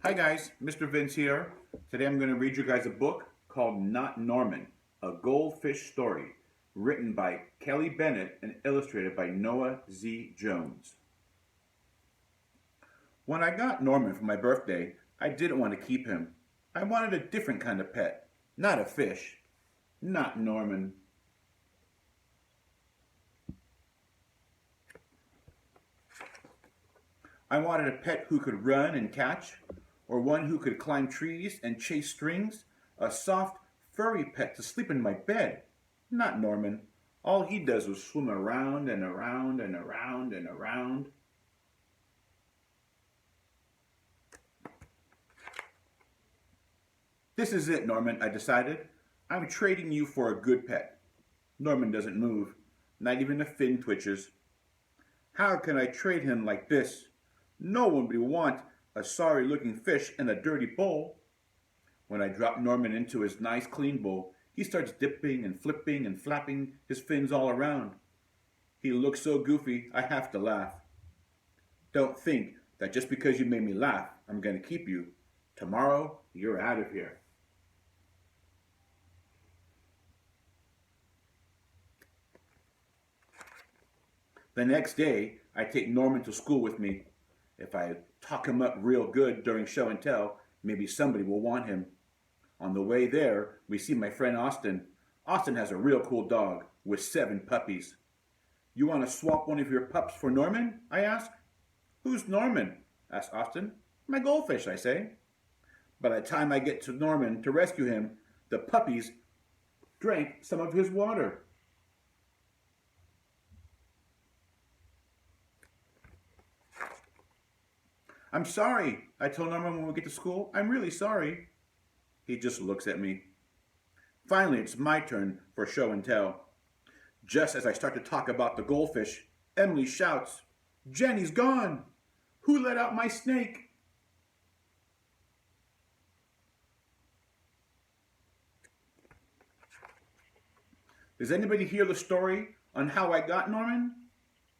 Hi guys, Mr. Vince here. Today I'm going to read you guys a book called Not Norman, a Goldfish Story, written by Kelly Bennett and illustrated by Noah Z. Jones. When I got Norman for my birthday, I didn't want to keep him. I wanted a different kind of pet, not a fish. Not Norman. I wanted a pet who could run and catch, or one who could climb trees and chase strings, a soft, furry pet to sleep in my bed. Not Norman. All he does is swim around and around and around and around. This is it, Norman, I decided. I'm trading you for a good pet. Norman doesn't move. Not even a fin twitches. How can I trade him like this? No one would want a sorry-looking fish in a dirty bowl. When I drop Norman into his nice clean bowl, he starts dipping and flipping and flapping his fins all around. He looks so goofy, I have to laugh. Don't think that just because you made me laugh, I'm going to keep you. Tomorrow, you're out of here. The next day, I take Norman to school with me. If I talk him up real good during show and tell, maybe somebody will want him. On the way there, we see my friend Austin. Austin has a real cool dog with 7 puppies. You want to swap one of your pups for Norman? I ask. Who's Norman? Asks Austin. My goldfish, I say. By the time I get to Norman to rescue him, the puppies drank some of his water. I'm sorry, I tell Norman when we get to school. I'm really sorry. He just looks at me. Finally, it's my turn for show and tell. Just as I start to talk about the goldfish, Emily shouts, Jenny's gone! Who let out my snake? Does anybody hear the story on how I got Norman?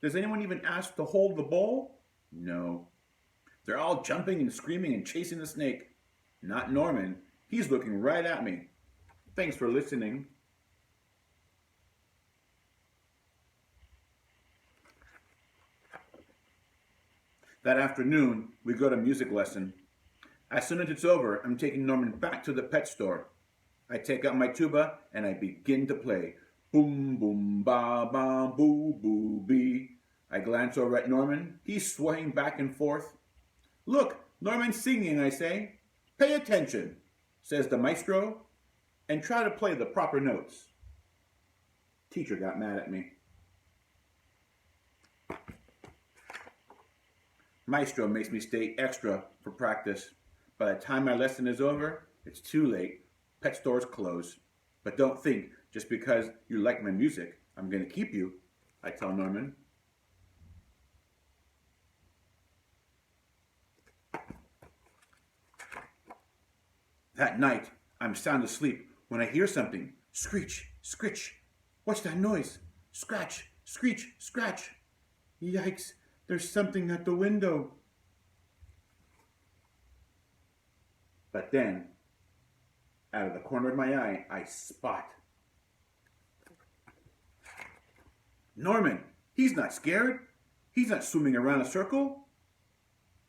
Does anyone even ask to hold the bowl? No. They're all jumping and screaming and chasing the snake. Not Norman. He's looking right at me. Thanks for listening. That afternoon, we go to music lesson. As soon as it's over, I'm taking Norman back to the pet store. I take out my tuba and I begin to play. Boom, boom, ba, ba, boo, boo, bee. I glance over at Norman. He's swaying back and forth. Look, Norman's singing, I say. Pay attention, says the maestro, and try to play the proper notes. Teacher got mad at me. Maestro makes me stay extra for practice. By the time my lesson is over, it's too late. Pet stores close. But don't think, just because you like my music, I'm going to keep you, I tell Norman. That night, I'm sound asleep when I hear something. Screech, scritch. What's that noise? Scratch, screech, scratch. Yikes, there's something at the window. But then, out of the corner of my eye, I spot Norman. He's not scared. He's not swimming around a circle.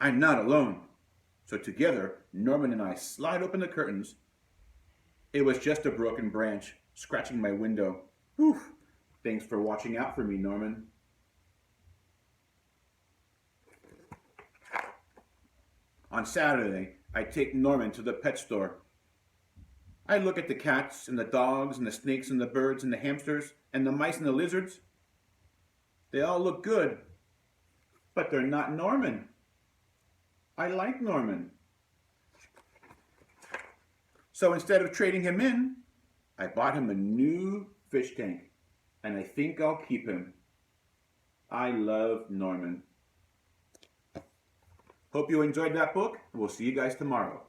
I'm not alone. So together, Norman and I slide open the curtains. It was just a broken branch scratching my window. Whew. Thanks for watching out for me, Norman. On Saturday, I take Norman to the pet store. I look at the cats and the dogs and the snakes and the birds and the hamsters and the mice and the lizards. They all look good, but they're not Norman. I like Norman. So instead of trading him in, I bought him a new fish tank, and I think I'll keep him. I love Norman. Hope you enjoyed that book. We'll see you guys tomorrow.